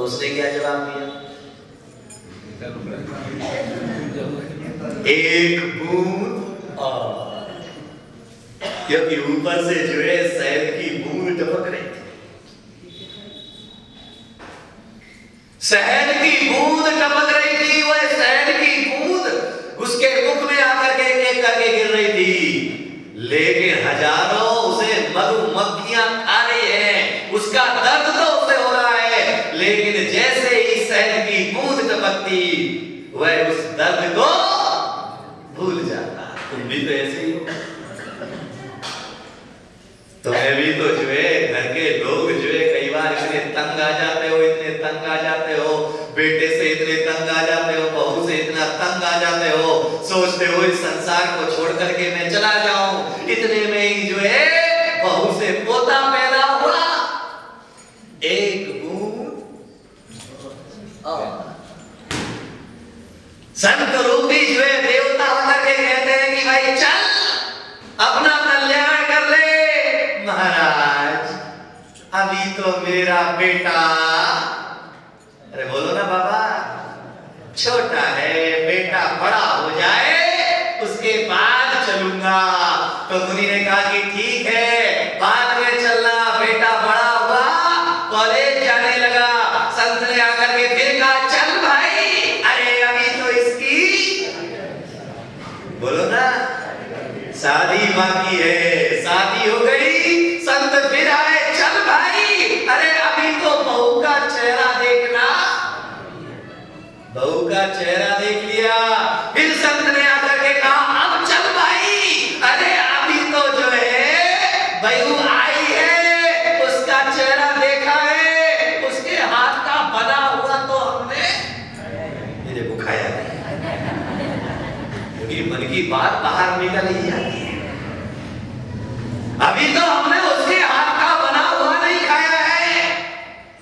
उसने क्या जवाब दिया? एक बूंद और, क्योंकि ऊपर से जो है शहद की बूंद टपक रही थी। शहद की बूंद टपक रही थी। वह शहद की बूंद उसके मुख में आकर के एक करके गिर रही थी, लेकिन हजारों उसे मधुमक्खियां खा रही हैं। उसका दर्द तो उसे हो रहा है, लेकिन जैसे ही शहद की बूंद टपकती वह उस दर्द को भूल जाता। तुम भी तो ऐसे ही हो। तुम्हें भी तो जो है घर के लोग जो है कई बार इतने तंग आ जाते हो, इतने तंग आ जाते हो, बेटे से इतने तंग आ जाते हो, बहू से इतना तंग आ जाते हो, सोचते हो इस संसार को छोड़ करके मैं चला जाऊं। इतने में ही जो है बहू से पोता पैदा हुआ। एक बूंद संत रूपी जो है देवता होकर के कहते हैं कि भाई चल अपना कल्याण कर ले। महाराज अभी तो मेरा बेटा, अरे बोलो ना बाबा, छोटा है, बेटा बड़ा हो जाए उसके बाद चलूंगा। तो मुनि ने कहा कि ठीक है, बाद में चलना। बेटा बड़ा हुआ, कॉलेज जाने लगा। संत ने आकर के फिर कहा चल भाई, अरे अभी तो इसकी, बोलो ना, शादी बाकी है। शादी हो गई, संत फिर आए, चल भाई, अरे अभी तो बहू का चेहरा देखना। बहू का चेहरा देख लिया, फिर संत ने आकर के कहा अब चल भाई, अरे अभी तो जो है बहू आई है, उसका चेहरा देखा है, उसके हाथ का बना हुआ तो हमने ये देखो खाया नहीं, क्योंकि मन की बात बाहर निकल ही जाती है। अभी तो हमने उसके हाथ का बना हुआ नहीं खाया है,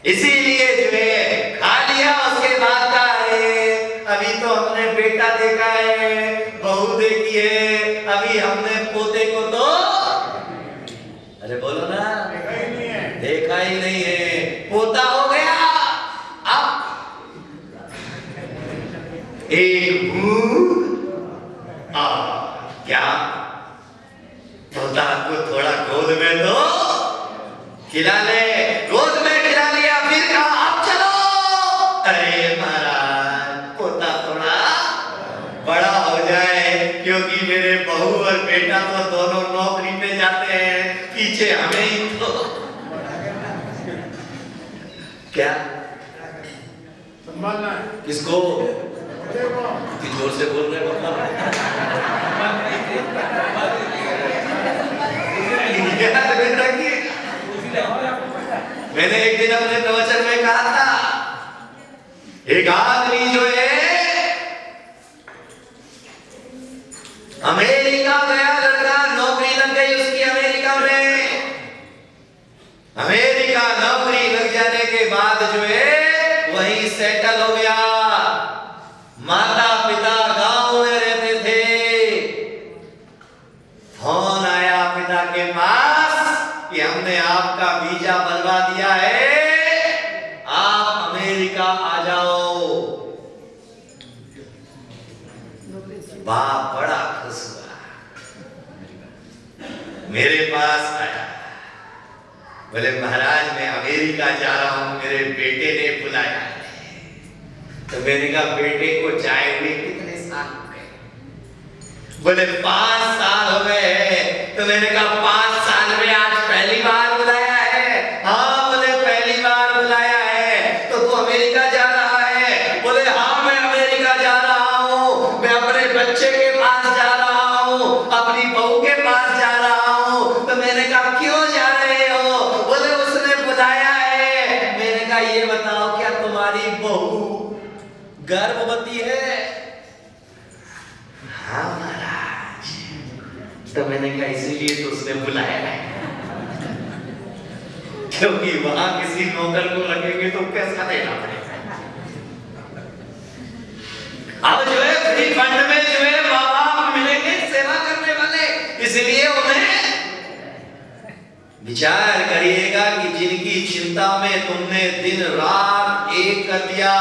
इसीलिए जो है खा लिया उसके बाद का है। अभी तो हमने बेटा देखा है, बहू देखी है, अभी हमने पोते को तो, अरे बोलो ना, देखा ही नहीं है। पोता हो गया, अब एक बूंद क्या पोता को थोड़ा गोद में तो खिला ले। गोद में खिला लिया, फिर कहा अब चलो। अरे महाराज पोता थोड़ा बड़ा हो जाए, क्योंकि मेरे बहू और बेटा तो दोनों नौकरी पे जाते हैं, पीछे हमें ही तो क्या संभालना है। किसको? किस जोर से बोल रहे हो? मैंने एक दिन अपने प्रवचन में कहा था, एक आदमी जो है अमेरिका गया, लड़का, नौकरी लग गई उसकी अमेरिका में। अमेरिका नौकरी लग जाने के बाद जो है वहीं सेटल हो गया। माता पिता गांव में रहते थे। फोन आया पिता के पास कि हमने आपका वीजा बनवा दिया है, आप अमेरिका आ जाओ। बाप बड़ा खुश हुआ, मेरे पास आया, बोले महाराज मैं अमेरिका जा रहा हूं, मेरे बेटे ने बुलाया है। तो मैंने कहा बेटे को जाए हुए कितने साल हो गए? बोले 5 साल हो गए हैं। तो मैंने कहा 5 साल में आज पहली बार बुलाया है? हाँ बोले पहली बार बुलाया है। तो तू अमेरिका जा रहा है? बोले हाँ मैं अमेरिका जा रहा हूँ, मैं अपने बच्चे के पास जा रहा हूँ, अपनी बहू के पास जा रहा हूँ। तो मैंने कहा क्यों जा रहे हो? बोले उसने बुलाया है। मैंने कहा ये बताओ क्या तुम्हारी बहू गर्भवती है? हाँ महाराज। तो मैंने कहा इसीलिए तो उसने बुलाया है, क्योंकि वहां किसी नौकर को रखेंगे तो पैसा देना पड़ेगा। अब जो है फ्री फंड में जो है माँ बाप मिलेंगे सेवा करने वाले, इसलिए उन्हें विचार करिएगा कि जिनकी चिंता में तुमने दिन रात एक कर दिया,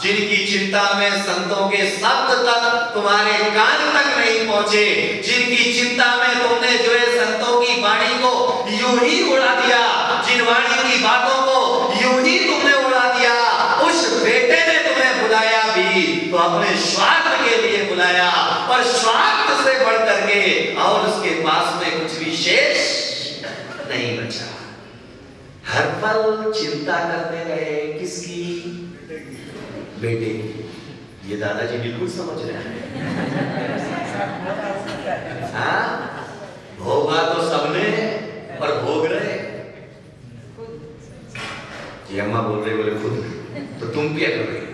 जिनकी चिंता में संतों के शब्द तक तुम्हारे कान तक नहीं पहुंचे, जिनकी चिंता में तुमने जो है संतों की वाणी को यूं ही उड़ा दिया, जिन वाणी की बातों को यूं ही तुमने उड़ा दिया, उस बेटे ने तुम्हें बुलाया भी तो अपने स्वार्थ के लिए बुलाया, और स्वार्थ से बढ़ करके और उसके पास में कुछ विशेष नहीं बचा। हर पल चिंता करते रहे किसकी? बेटे की। ये दादाजी बिल्कुल समझ रहे हैं। हाँ, भोगा तो सबने और भोग रहे। ये अम्मा बोल रही, बोले खुद, तो तुम क्या कर रही हो?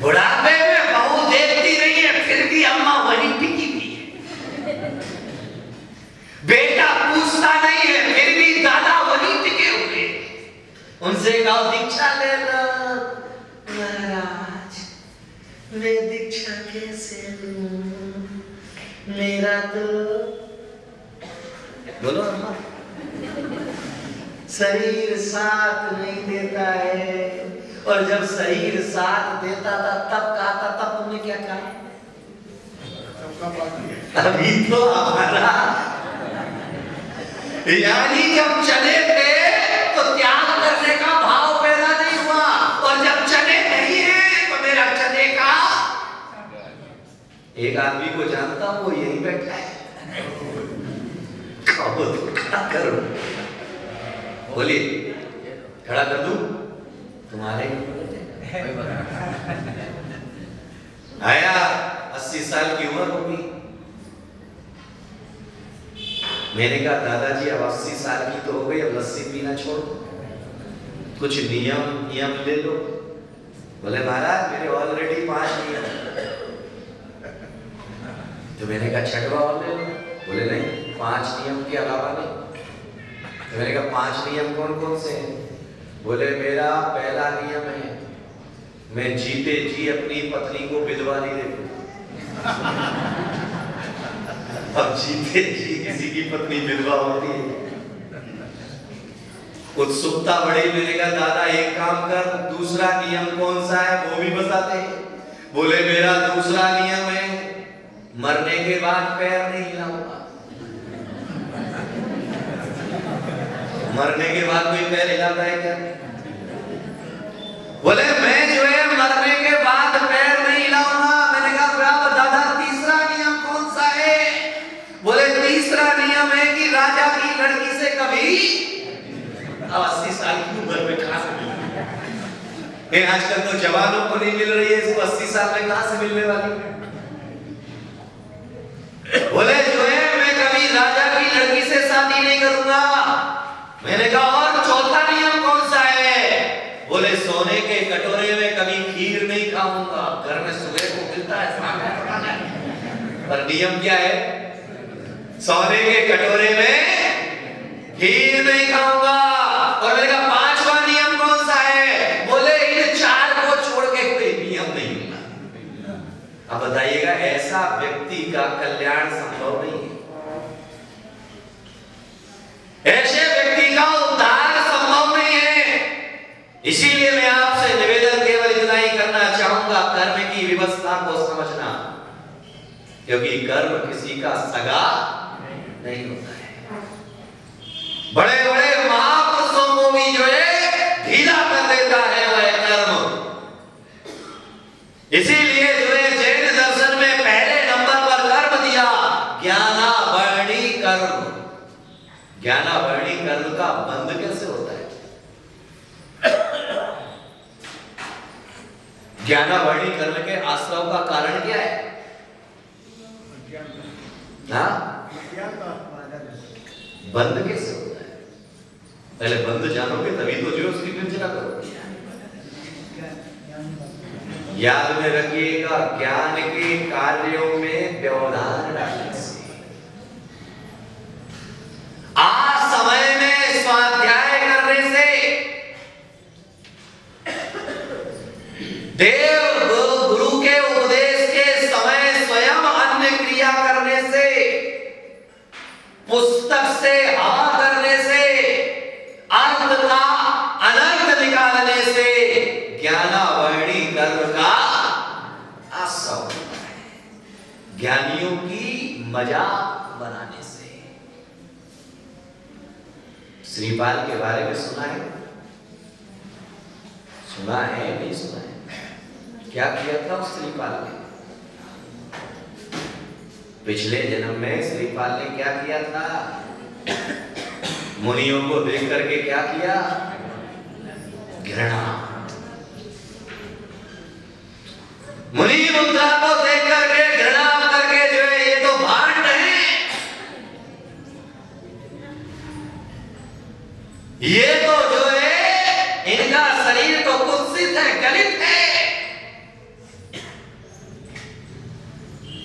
बुढ़ापे में बहू देखती नहीं है, फिर भी अम्मा वही टिकी हुई है। बेटा पूछता नहीं है, फिर भी दादा वही टिके हुए। उनसे कहो दीक्षा ले लो। महाराज, मैं दीक्षा कैसे लूं? मेरा तो बोलो अम्मा, शरीर साथ नहीं देता है, और जब शरीर साथ देता था तब कहा था, तब तुमने क्या कहा? अभी तो हमारा, यानी जब चले थे तो त्याग करने का भाव पैदा नहीं हुआ, और जब चले नहीं है तो मेरा चले का। एक आदमी को जानता हूं, वो यहीं बैठा है। खड़ा करो, बोलिए, खड़ा कर दूं तुम्हारे? आया 80 साल की उम्र होगी। मैंने कहा दादाजी अब 80 साल की तो हो गई, अब लस्सी पीना छोड़ दो, कुछ नियम ले लो। बोले महाराज मेरे ऑलरेडी 5 नियम। तो मैंने कहा छठवा और ले लो। बोले नहीं, 5 नियम के अलावा नहीं। तो मैंने कहा 5 नियम कौन कौन से हैं? बोले मेरा पहला नियम है, मैं जीते जी अपनी पत्नी को विधवा नहीं देखूं। अब जीते जी किसी की पत्नी विधवा होती है, उत्सुकता बढ़ी। मैंने कहा दादा एक काम कर, दूसरा नियम कौन सा है वो भी बताते हैं। बोले मेरा दूसरा नियम है, मरने के बाद पैर नहीं हिलाऊंगा। मरने के बाद कोई पैर हिलाता है क्या? बोले मैं जो है मरने के बाद पैर नहीं हिलाऊंगा। मैंने कहा दादा तीसरा नियम कौन सा है? बोले तीसरा नियम है कि राजा की लड़की से कभी 80 साल की उम्र में कहां से मिलेगी? आजकल तो जवानों को नहीं मिल रही है, इसको 80 साल में कहां से मिलने वाली? बोले जो है मैं कभी राजा की लड़की से शादी नहीं करूंगा। मैंने कहा और चौथा नियम कौन सा है? बोले सोने के कटोरे में कभी खीर नहीं खाऊंगा। घर में सुबह को मिलता है, पर नियम क्या है? सोने के कटोरे में खीर नहीं खाऊंगा। और मैंने कहा 5वां नियम कौन सा है? बोले इन 4 को छोड़ के कोई नियम नहीं होगा। अब बताइएगा, ऐसा व्यक्ति का कल्याण संभव नहीं है, ऐसे व्यक्ति का उद्धार संभव नहीं है। इसीलिए मैं आपसे निवेदन केवल इतना ही करना चाहूंगा, कर्म की व्यवस्था को समझना, क्योंकि कर्म किसी का सगा नहीं होता है। बड़े बड़े महापुरुषों को भी जो है ढीला कर देता है वह कर्म। इसीलिए जो है जैन दर्शन में पहले नंबर पर कर्म दिया, ज्ञानावर्णी कर्म। ज्ञानावर्णी कर्म का बंध कैसे होता है? ज्ञानावर्णी कर्म के आश्रव का कारण क्या है? बंध कैसे होता है? पहले बंध जानोगे तभी तो जो उसकी विवेचना करोगे। याद में रखिएगा, ज्ञान के कार्यों में व्यवधान रखने से, आज समय में स्वाध्याय करने से, देव गुरु के उपदेश के समय स्वयं अन्य क्रिया करने से, मजाक बनाने से। श्रीपाल के बारे में सुना है? सुना है नहीं सुना है? क्या किया था उस श्रीपाल ने? पिछले जन्म में श्रीपाल ने क्या किया था? मुनियों को देख करके क्या किया? घृणा। मुनि मुद्रा को देख करके घृणा करके जो है ये तो भांड है, ये तो जो है इनका शरीर तो कुत्सित है, गलित है,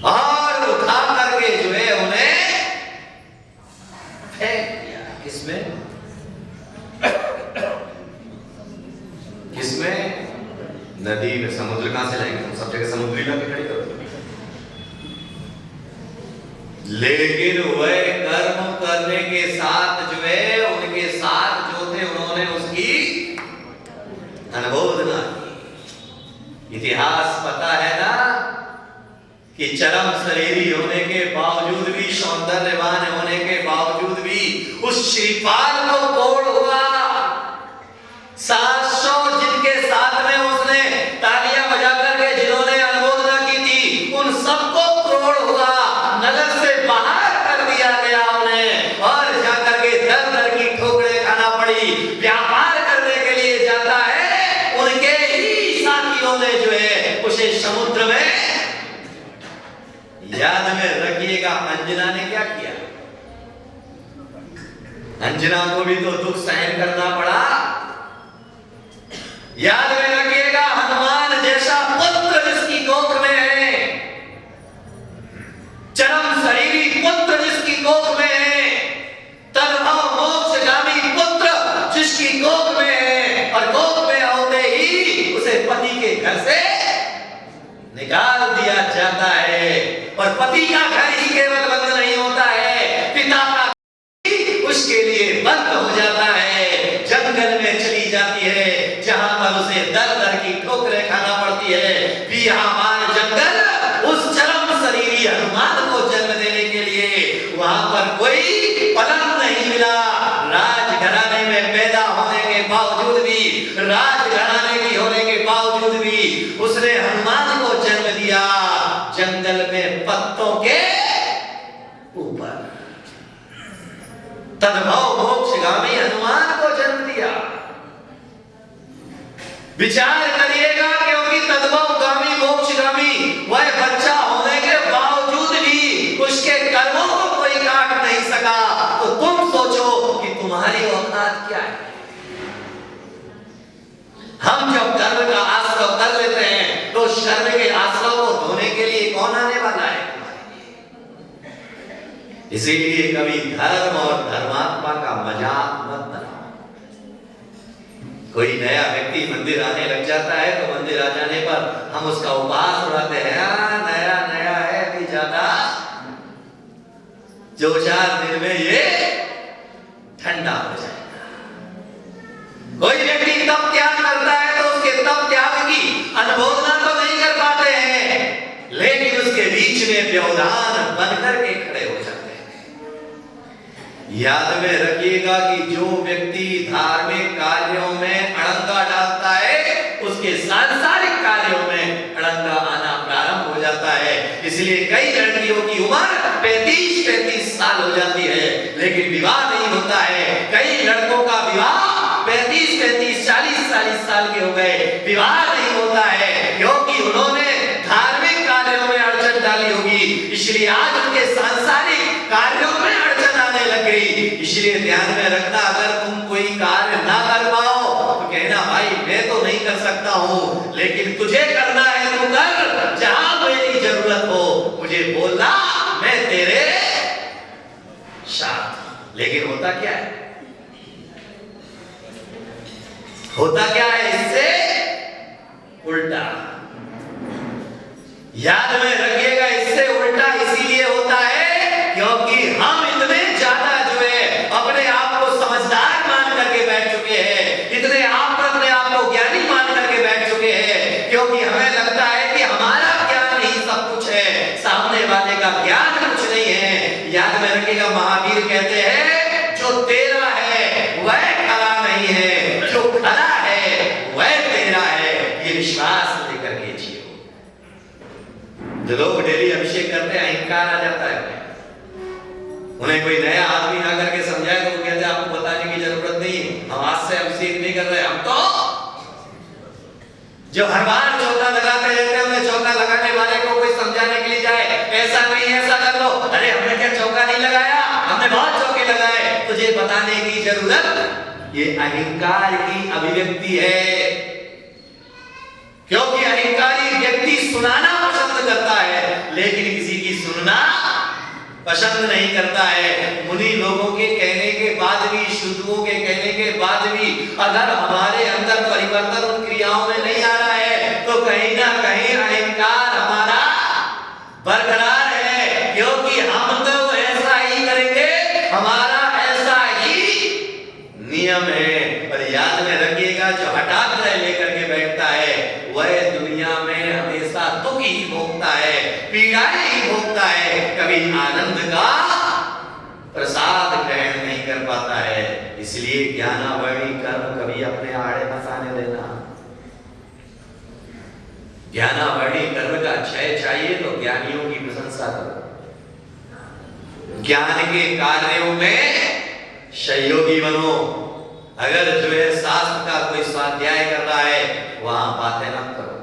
और उठा करके जो है उन्हें फेंक दिया। किसमें? किसमें? नदी में। समुद्र कहां से लाएंगे? तुम सब जगह समुद्री लाके खड़ी करो। लेकिन वह कर्म करने के साथ जो है उनके साथ जो थे उन्होंने उसकी अनुमोदना की। इतिहास पता है ना कि चरम शरीरी होने के बावजूद भी, सौंदर्यवान होने के बावजूद भी उस श्रीपाल को कोढ़ हुआ। 700 जिनके साथ में उसने तालियां बजा करके जिन्होंने अनुमोदना की थी, उन सबको क्रोध हुआ, नगर से बाहर कर दिया गया उन्हें, और जाकर के दर दर की ठोकरें खाना पड़ी। व्यापार करने के लिए जाता है, उनके ही साथियों ने जो है उसे समुद्र में, याद में रखिएगा अंजना ने क्या किया? अंजना को भी तो दुख सहन करना पड़ा। याद में रखिएगा, हनुमान जैसा पुत्र जिसकी कोख में है, चरम शरीरी पुत्र जिसकी कोख में है, तद्भव मोक्षगामी पुत्र जिसकी कोख में है, और कोख में होते ही उसे पति के घर से निकाल दिया जाता है। और पति का घर ही केवल बंद नहीं होता है, पिता का उसके लिए बंद हो जाता है। जंगल में चली जाती है, जहां पर उसे दर दर की ठोकरें खाना पड़ती है। बियाहवान जंगल उस चरम शरीरी हनुमान को जन्म देने के लिए वहां पर कोई पलंग नहीं मिला। राजघराने में पैदा होने के बावजूद भी, राजघराने की होने के बावजूद भी उसने हनुमान को जन्म दिया जंगल में पत्तों के ऊपर। तद्भव मोक्षगामी हनुमान को जन्म दिया। विचार करिएगा, क्योंकि तद्भवगामी मोक्षगामी वह बच्चा होने के बावजूद भी उसके कर्मों को कोई काट नहीं सका। तो तुम सोचो कि तुम्हारी औकात क्या है? हम जब कर्म का आश्रय कर लेते हैं तो उस कर्म के आश्रय को धोने के लिए कौन आने वाला है? इसीलिए कभी धर्म और धर्मात्मा का मजाक मत बनाओ। कोई नया व्यक्ति मंदिर आने लग जाता है तो मंदिर आ जाने पर हम उसका उपहास उड़ाते हैं, नया नया है, अभी ज्यादा 2-4 दिन में ये ठंडा हो जाएगा। कोई व्यक्ति तप त्याग करता है तो उसके तप त्याग की अनुमोदना तो नहीं कर पाते हैं, लेकिन उसके बीच में व्यवधान बनकर के खड़े हो जाते हैं। याद में रखिएगा कि जो व्यक्ति धार्मिक कार्यों में अड़ंगा डालता है, उसके सांसारिक कार्यों में अड़ंगा आना प्रारंभ हो जाता है। इसलिए कई लड़कियों की उम्र 35-35 साल हो जाती है, लेकिन विवाह नहीं होता है। कई लड़कों का विवाह 35-35, 40-40 साल के हो गए, विवाह नहीं होता है, क्योंकि उन्होंने धार्मिक कार्यों में अड़चन डाली होगी। इसलिए आज उनके सांसारिक कार्यों में अड़चन आने लग गई। इसलिए ध्यान में रखना, अगर तुम कोई कार्य ना कर पाओ तो कहना, भाई मैं तो नहीं कर सकता हूं, लेकिन तुझे करना है तो कर। जहां मेरी जरूरत हो मुझे बोलना, मैं तेरे साथ। लेकिन होता क्या है? होता क्या है इससे उल्टा। याद में रखिएगा, इससे उल्टा इसीलिए होता है क्योंकि हम इतने ज्यादा जो है अपने आप को समझदार मान करके बैठ चुके हैं, इतने अपने आप को ज्ञानी मान करके बैठ चुके हैं, क्योंकि हमें लगता है कि हमारा ज्ञान ही सब कुछ है, सामने वाले का ज्ञान कुछ नहीं है। रखेगा। महावीर कहते हैं जो तेरा है वह खरा नहीं है, जो खरा है वह तेरा है, ये विश्वास लेकर के जियो। जो लोग डेली अभिषेक करते हैं अहंकार आ जाता है, उन्हें कोई नया आदमी आकर के समझाए तो वो कहते हैं आपको बताने की जरूरत नहीं, हम आज से अभिषेक नहीं कर रहे, हम तो जो हर बार चौका लगाते रहते हैं उन्हें चौका लगाने वाले को कोई समझाने के लिए जाए ऐसा नहीं ऐसा कर लो, अरे हमने क्या चौका नहीं लगाया, हमने बहुत चौके लगाए, तुझे बताने की जरूरत। ये अहंकार की अभिव्यक्ति है, क्योंकि अहंकारी व्यक्ति सुनाना पसंद करता है लेकिन किसी की सुनना पसंद नहीं करता है। मुनि लोगों के कहने के बाद भी, शुद्धों के कहने के बाद भी अगर हमारे अंदर परिवर्तन उन क्रियाओं में नहीं आ रहा है तो कहीं ना कहीं अहंकार हमारा बरकरार है, क्योंकि हम तो ऐसा ही करेंगे, हमारा ऐसा ही नियम है। और याद में रखिएगा जो हठाग्रह लेकर के बैठता है वह दुनिया में हमेशा दुख ही भोगता है, पीड़ाएं ही भोगता है, कभी आनंद का प्रसाद ग्रहण नहीं कर पाता है। इसलिए ज्ञानावणी कर्म कभी अपने आड़े मत आने देना। ज्ञानावणी कर्म का क्षय चाहिए तो ज्ञानियों की प्रशंसा करो, ज्ञान के कार्यों में सहयोगी बनो। अगर जो है शास्त्र का कोई स्वाध्याय कर रहा है वहां बातें मत करो,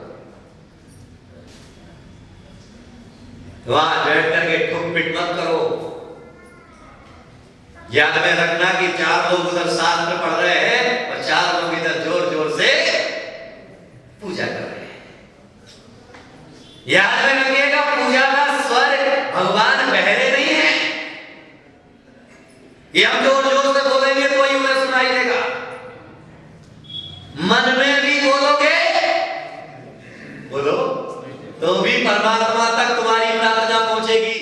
वहां बैठ करके ठुक पिट मत करो। याद में रखना कि 4 लोग उधर शास्त्र पढ़ रहे हैं और 4 लोग इधर जोर जोर से पूजा कर रहे हैं। याद में रखिएगा पूजा का स्वर भगवान बहरे नहीं है, ये हम जोर जोर से बोलेंगे तो ही उन्हें सुनाई देगा, मन में भी बोलोगे बोलो तो भी परमात्मा तक तुम्हारी प्रार्थना पहुंचेगी।